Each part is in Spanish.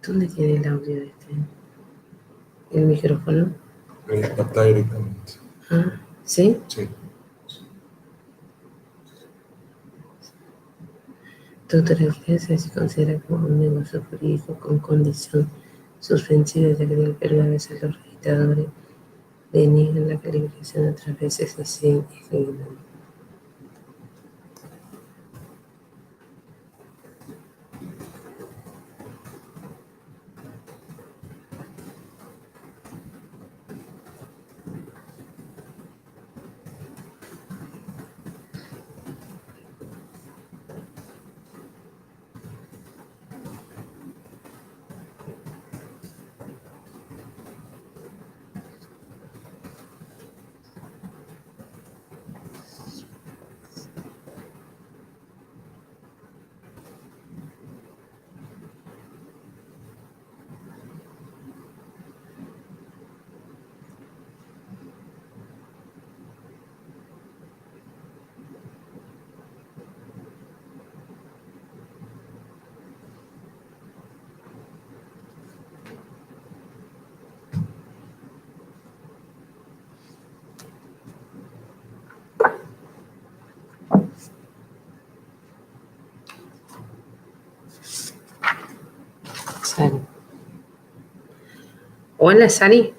¿Dónde tiene el audio este? ¿El micrófono? Está directamente. Ah, ¿sí? Sí. Doctora, ¿qué se considera como un negocio jurídico con condición suspensiva, ya que en el Perú a veces los registradores deniegan la calificación, otras veces se siguen ejecutando? Sari. Hola, Sari.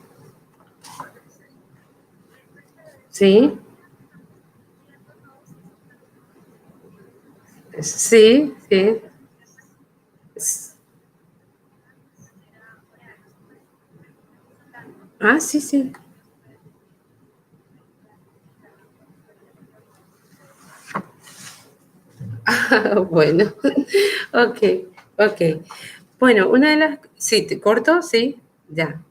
¿Sí? Sí, sí. Ah, sí, sí. Bueno, ok, ok. Bueno, una de las... Sí, ¿te corto? Sí, ya.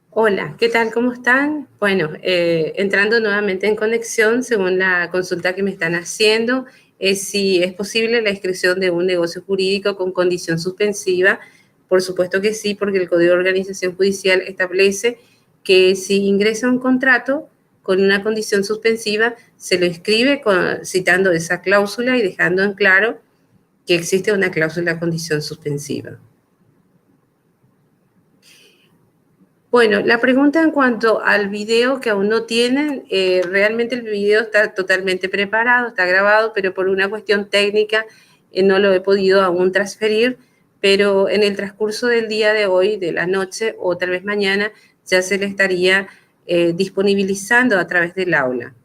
Hola, ¿qué tal? ¿Cómo están? Bueno, entrando nuevamente en conexión, según la consulta que me están haciendo, es si es posible la inscripción de un negocio jurídico con condición suspensiva. Por supuesto que sí, porque el Código de Organización Judicial establece que si ingresa un contrato con una condición suspensiva, se lo inscribe citando esa cláusula y dejando en claro que existe una cláusula de condición suspensiva. Bueno, la pregunta en cuanto al video que aún no tienen, realmente el video está totalmente preparado, está grabado, pero por una cuestión técnica no lo he podido aún transferir, pero en el transcurso del día de hoy, de la noche o tal vez mañana, ya se le estaría disponibilizando a través del aula.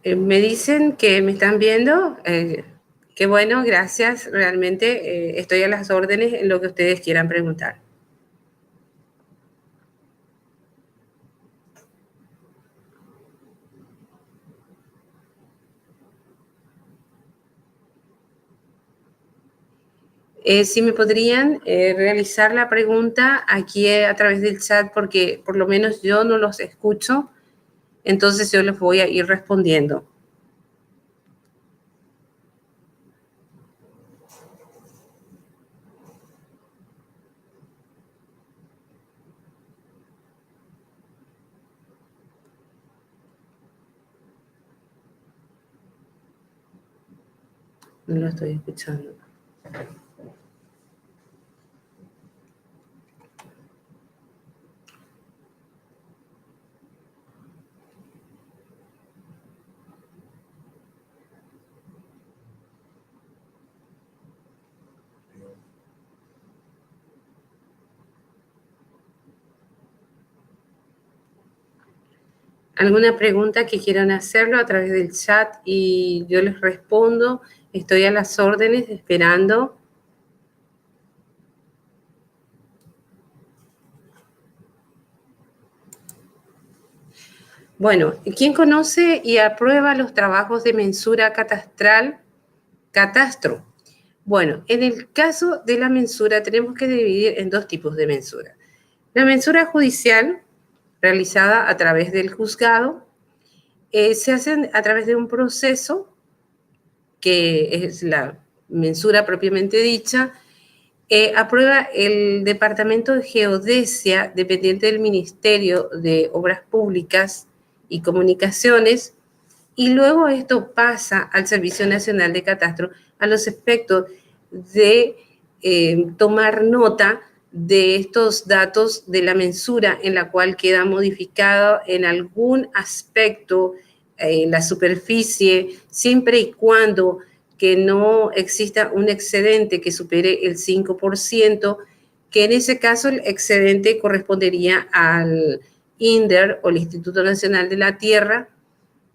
Me dicen que me están viendo. Qué bueno, gracias. Realmente estoy a las órdenes en lo que ustedes quieran preguntar. Si me podrían realizar la pregunta aquí a través del chat, porque por lo menos yo no los escucho, entonces yo les voy a ir respondiendo. No lo estoy escuchando. ¿Alguna pregunta que quieran hacerlo a través del chat y yo les respondo? Estoy a las órdenes esperando. Bueno, ¿quién conoce y aprueba los trabajos de mensura catastral? Catastro. Bueno, en el caso de la mensura tenemos que dividir en dos tipos de mensura. La mensura judicial, realizada a través del juzgado, se hace a través de un proceso que es la mensura propiamente dicha. Aprueba el Departamento de Geodesia, dependiente del Ministerio de Obras Públicas y Comunicaciones, y luego esto pasa al Servicio Nacional de Catastro a los efectos de tomar nota de estos datos de la mensura en la cual queda modificado en algún aspecto la superficie, siempre y cuando que no exista un excedente que supere el 5%, que en ese caso el excedente correspondería al INDER o el Instituto Nacional de la Tierra,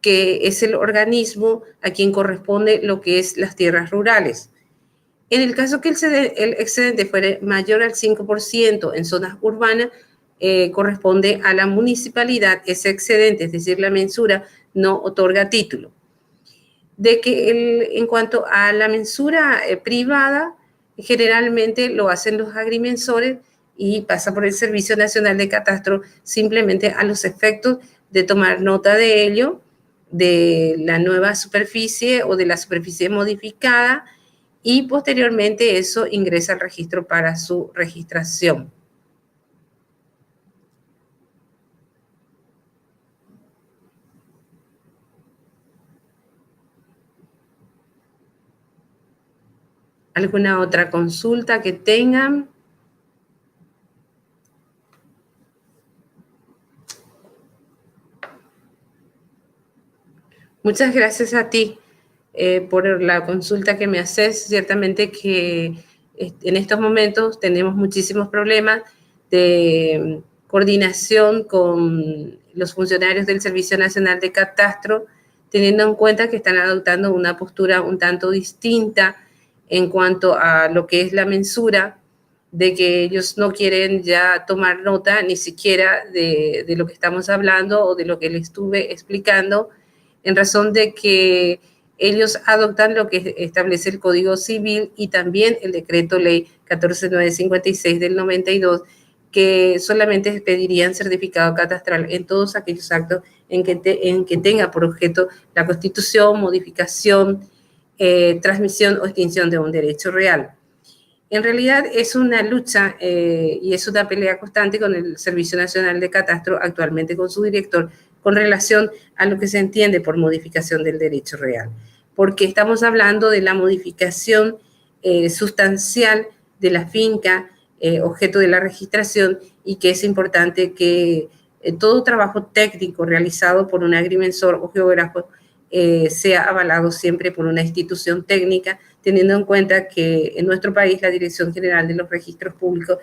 que es el organismo a quien corresponde lo que es las tierras rurales. En el caso que el excedente fuera mayor al 5% en zonas urbanas, corresponde a la municipalidad ese excedente, es decir, la mensura no otorga título. En cuanto a la mensura privada, generalmente lo hacen los agrimensores y pasa por el Servicio Nacional de Catastro simplemente a los efectos de tomar nota de ello, de la nueva superficie o de la superficie modificada, y posteriormente eso ingresa al registro para su registración. ¿Alguna otra consulta que tengan? Muchas gracias a ti por la consulta que me haces. Ciertamente que en estos momentos tenemos muchísimos problemas de coordinación con los funcionarios del Servicio Nacional de Catastro, teniendo en cuenta que están adoptando una postura un tanto distinta en cuanto a lo que es la mensura, de que ellos no quieren ya tomar nota ni siquiera de lo que estamos hablando o de lo que les estuve explicando, en razón de que ellos adoptan lo que establece el Código Civil y también el Decreto Ley 14956 del 92, que solamente pedirían certificado catastral en todos aquellos actos en que tenga por objeto la constitución, modificación, transmisión o extinción de un derecho real. En realidad es una lucha y es una pelea constante con el Servicio Nacional de Catastro, actualmente con su director, con relación a lo que se entiende por modificación del derecho real, porque estamos hablando de la modificación sustancial de la finca, objeto de la registración, y que es importante que todo trabajo técnico realizado por un agrimensor o geógrafo sea avalado siempre por una institución técnica, teniendo en cuenta que en nuestro país la Dirección General de los Registros Públicos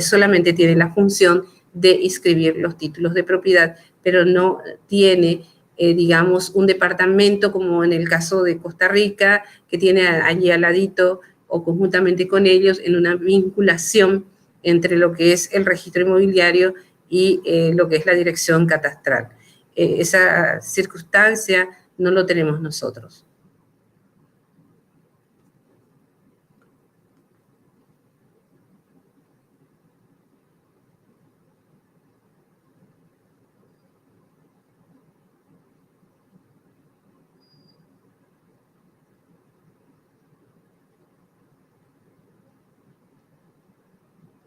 solamente tiene la función de inscribir los títulos de propiedad, pero no tiene, digamos, un departamento como en el caso de Costa Rica, que tiene allí al ladito o conjuntamente con ellos en una vinculación entre lo que es el registro inmobiliario y lo que es la dirección catastral. Esa circunstancia no lo tenemos nosotros.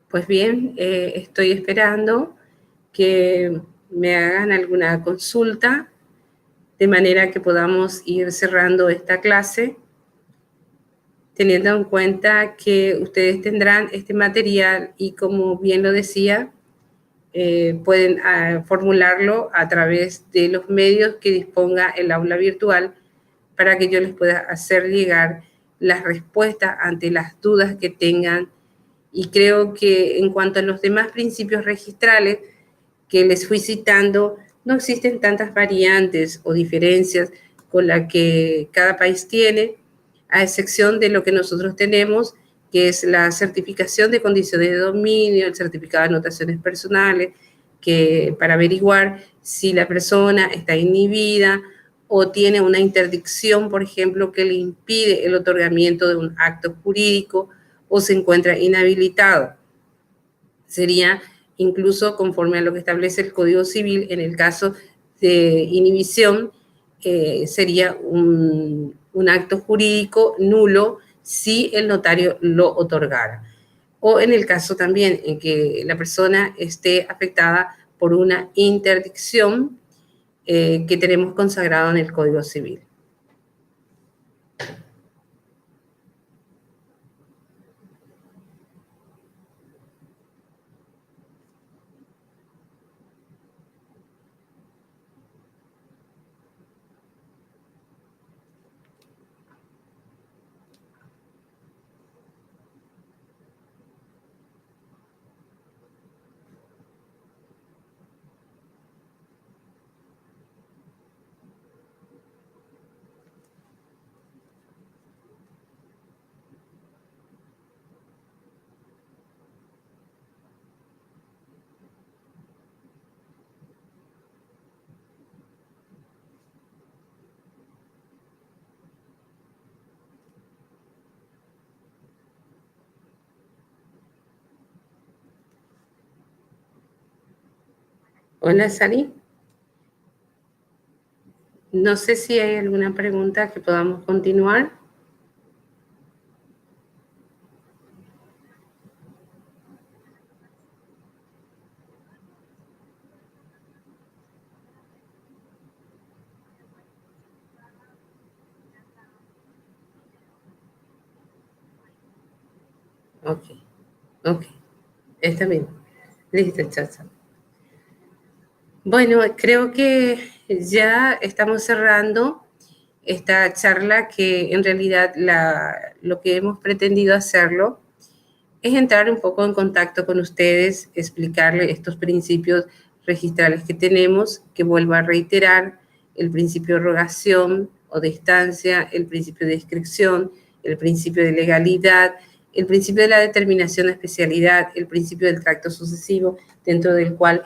Pues bien, estoy esperando que me hagan alguna consulta de manera que podamos ir cerrando esta clase, teniendo en cuenta que ustedes tendrán este material y, como bien lo decía, pueden formularlo a través de los medios que disponga el aula virtual para que yo les pueda hacer llegar las respuestas ante las dudas que tengan. Y creo que en cuanto a los demás principios registrales que les fui citando, no existen tantas variantes o diferencias con la que cada país tiene, a excepción de lo que nosotros tenemos, que es la certificación de condiciones de dominio, el certificado de anotaciones personales, que para averiguar si la persona está inhibida o tiene una interdicción, por ejemplo, que le impide el otorgamiento de un acto jurídico o se encuentra inhabilitado. Sería incluso conforme a lo que establece el Código Civil, en el caso de inhibición, sería un acto jurídico nulo si el notario lo otorgara. O en el caso también en que la persona esté afectada por una interdicción, que tenemos consagrado en el Código Civil. Hola, Sari. No sé si hay alguna pregunta que podamos continuar. Ok, está bien. Listo, chao, chao. Bueno, creo que ya estamos cerrando esta charla, que en realidad lo que hemos pretendido hacerlo es entrar un poco en contacto con ustedes, explicarles estos principios registrales que tenemos, que vuelvo a reiterar: el principio de rogación o de instancia, el principio de inscripción, el principio de legalidad, el principio de la determinación de especialidad, el principio del tracto sucesivo, dentro del cual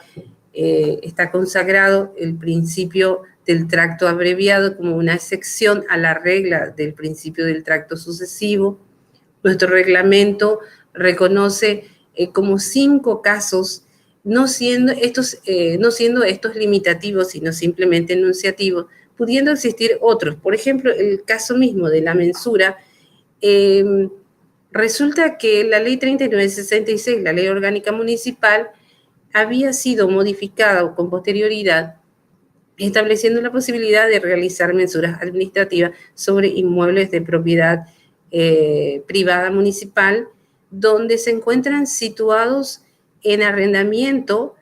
está consagrado el principio del tracto abreviado como una excepción a la regla del principio del tracto sucesivo. Nuestro reglamento reconoce como 5 casos, no siendo estos limitativos, sino simplemente enunciativos, pudiendo existir otros. Por ejemplo, el caso mismo de la mensura. Resulta que la ley 3966, la ley orgánica municipal, había sido modificada con posterioridad, estableciendo la posibilidad de realizar mensuras administrativas sobre inmuebles de propiedad privada municipal, donde se encuentran situados en arrendamiento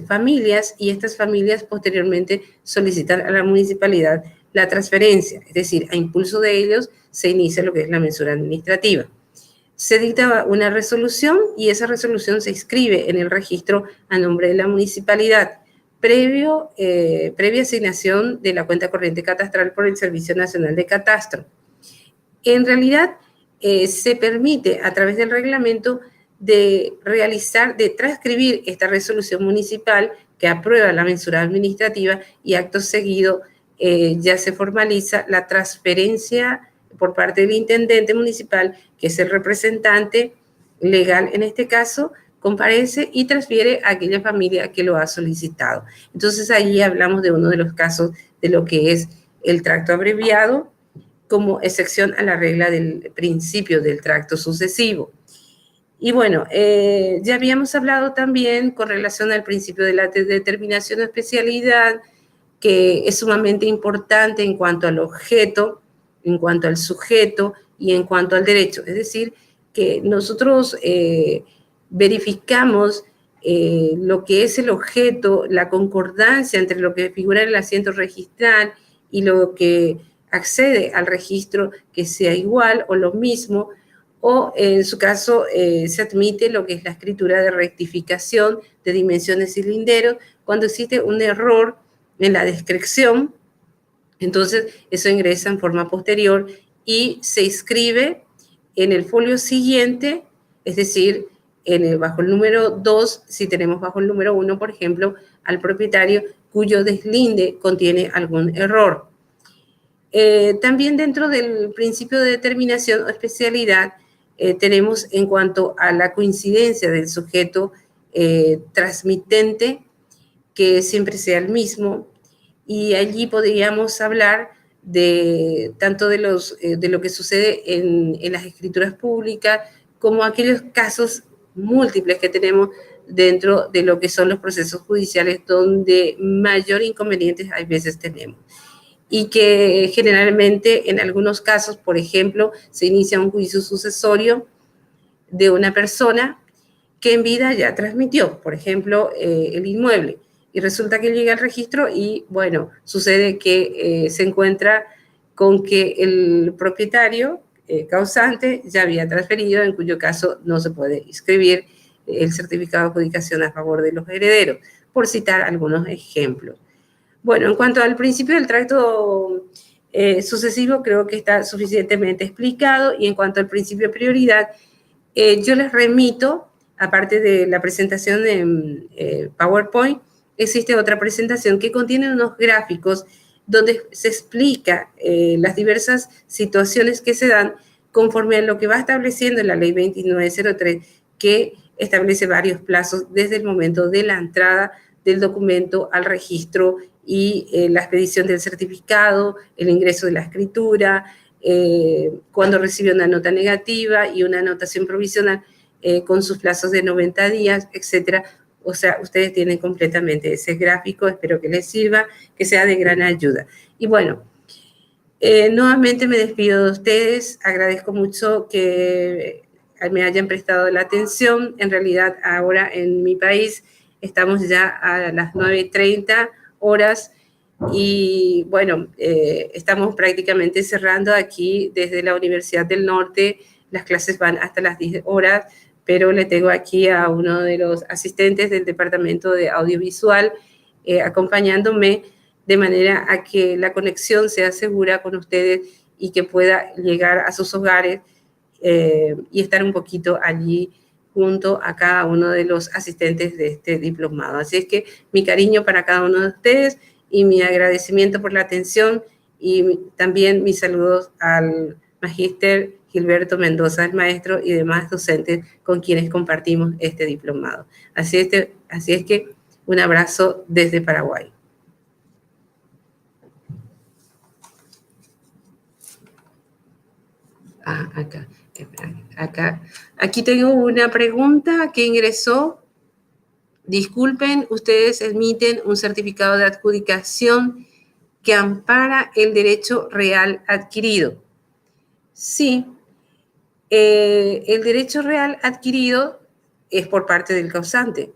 familias, y estas familias posteriormente solicitan a la municipalidad la transferencia, es decir, a impulso de ellos se inicia lo que es la mensura administrativa. Se dicta una resolución y esa resolución se inscribe en el registro a nombre de la municipalidad, previa asignación de la cuenta corriente catastral por el Servicio Nacional de Catastro. En realidad, se permite a través del reglamento de transcribir esta resolución municipal que aprueba la mensura administrativa, y acto seguido ya se formaliza la transferencia por parte del intendente municipal, que es el representante legal en este caso, comparece y transfiere a aquella familia que lo ha solicitado. Entonces, ahí hablamos de uno de los casos de lo que es el tracto abreviado como excepción a la regla del principio del tracto sucesivo. Y bueno, ya habíamos hablado también con relación al principio de la determinación de especialidad, que es sumamente importante en cuanto al objeto, en cuanto al sujeto y en cuanto al derecho. Es decir, que nosotros verificamos lo que es el objeto, la concordancia entre lo que figura en el asiento registral y lo que accede al registro, que sea igual o lo mismo, o en su caso se admite lo que es la escritura de rectificación de dimensiones y linderos cuando existe un error en la descripción. Entonces eso ingresa en forma posterior y se inscribe en el folio siguiente, es decir, bajo el número 2, si tenemos bajo el número 1, por ejemplo, al propietario cuyo deslinde contiene algún error. También dentro del principio de determinación o especialidad tenemos en cuanto a la coincidencia del sujeto transmitente, que siempre sea el mismo, y allí podríamos hablar de tanto de lo que sucede en las escrituras públicas como aquellos casos múltiples que tenemos dentro de lo que son los procesos judiciales donde mayor inconvenientes a veces tenemos. Y que generalmente en algunos casos, por ejemplo, se inicia un juicio sucesorio de una persona que en vida ya transmitió, por ejemplo, el inmueble. Y resulta que llega al registro y, bueno, sucede que se encuentra con que el propietario causante ya había transferido, en cuyo caso no se puede inscribir el certificado de adjudicación a favor de los herederos, por citar algunos ejemplos. Bueno, en cuanto al principio del tracto sucesivo, creo que está suficientemente explicado, y en cuanto al principio de prioridad, yo les remito, aparte de la presentación en PowerPoint, existe otra presentación que contiene unos gráficos donde se explica las diversas situaciones que se dan conforme a lo que va estableciendo la ley 2903, que establece varios plazos desde el momento de la entrada del documento al registro y la expedición del certificado, el ingreso de la escritura, cuando recibe una nota negativa y una anotación provisional con sus plazos de 90 días, etcétera. O sea, ustedes tienen completamente ese gráfico, espero que les sirva, que sea de gran ayuda. Y bueno, nuevamente me despido de ustedes, agradezco mucho que me hayan prestado la atención. En realidad, ahora en mi país estamos ya a las 9:30 horas y bueno, estamos prácticamente cerrando aquí desde la Universidad del Norte. Las clases van hasta las 10 horas, pero le tengo aquí a uno de los asistentes del Departamento de Audiovisual acompañándome, de manera a que la conexión sea segura con ustedes y que pueda llegar a sus hogares y estar un poquito allí junto a cada uno de los asistentes de este diplomado. Así es que mi cariño para cada uno de ustedes y mi agradecimiento por la atención, y también mis saludos al magíster Gilberto Mendoza, el maestro, y demás docentes con quienes compartimos este diplomado. Así es que un abrazo desde Paraguay. Aquí tengo una pregunta que ingresó. Disculpen, ustedes emiten un certificado de adjudicación que ampara el derecho real adquirido. Sí, el derecho real adquirido es por parte del causante.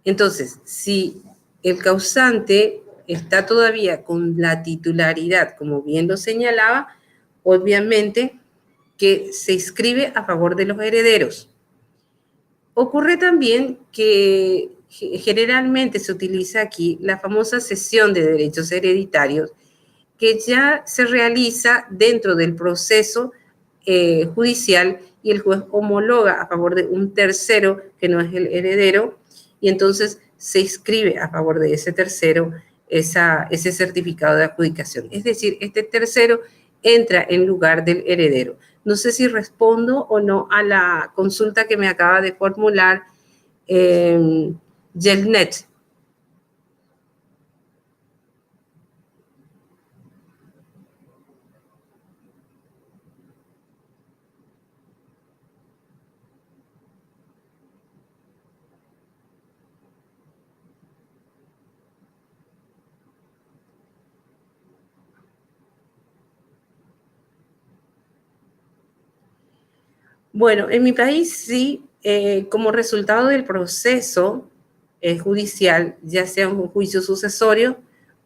Entonces, si el causante está todavía con la titularidad, como bien lo señalaba, obviamente que se inscribe a favor de los herederos. Ocurre también que generalmente se utiliza aquí la famosa cesión de derechos hereditarios, que ya se realiza dentro del proceso judicial, y el juez homologa a favor de un tercero que no es el heredero, y entonces se inscribe a favor de ese tercero ese certificado de adjudicación. Es decir, este tercero entra en lugar del heredero. No sé si respondo o no a la consulta que me acaba de formular Yelnet. Bueno, en mi país sí, como resultado del proceso judicial, ya sea un juicio sucesorio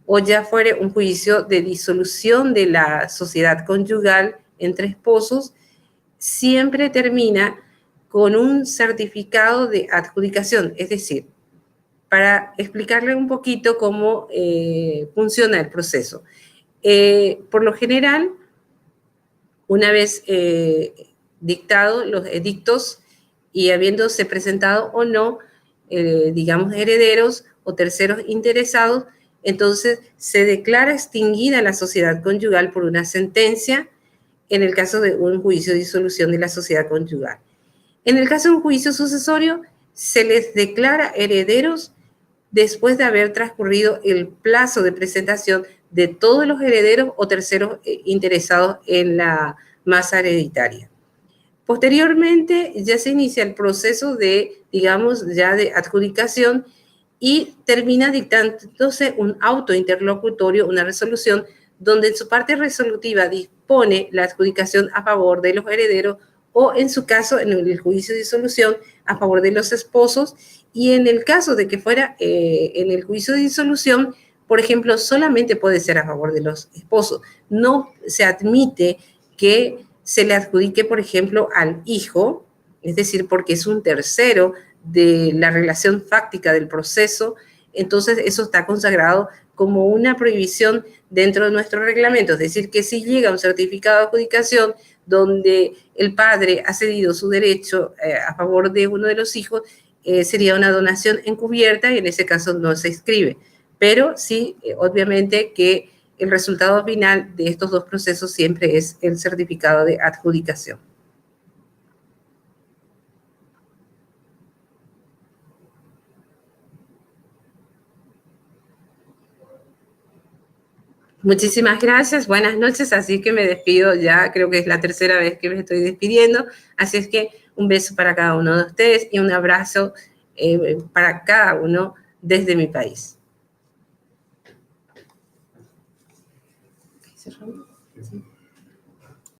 o ya fuere un juicio de disolución de la sociedad conyugal entre esposos, siempre termina con un certificado de adjudicación. Es decir, para explicarle un poquito cómo funciona el proceso. Por lo general, una vez dictado los edictos y habiéndose presentado o no, digamos, herederos o terceros interesados, entonces se declara extinguida la sociedad conyugal por una sentencia en el caso de un juicio de disolución de la sociedad conyugal. En el caso de un juicio sucesorio, se les declara herederos después de haber transcurrido el plazo de presentación de todos los herederos o terceros interesados en la masa hereditaria. Posteriormente ya se inicia el proceso de, digamos, ya de adjudicación y termina dictándose un auto interlocutorio, una resolución, donde en su parte resolutiva dispone la adjudicación a favor de los herederos o, en su caso, en el juicio de disolución, a favor de los esposos. Y en el caso de que fuera en el juicio de disolución, por ejemplo, solamente puede ser a favor de los esposos. No se admite que se le adjudique, por ejemplo, al hijo, es decir, porque es un tercero de la relación fáctica del proceso. Entonces eso está consagrado como una prohibición dentro de nuestro reglamento. Es decir, que si llega un certificado de adjudicación donde el padre ha cedido su derecho a favor de uno de los hijos, sería una donación encubierta y en ese caso no se inscribe. Pero sí, obviamente que el resultado final de estos dos procesos siempre es el certificado de adjudicación. Muchísimas gracias, buenas noches, así que me despido ya, creo que es la tercera vez que me estoy despidiendo, así es que un beso para cada uno de ustedes y un abrazo para cada uno desde mi país. ¿Cerramos? Sí.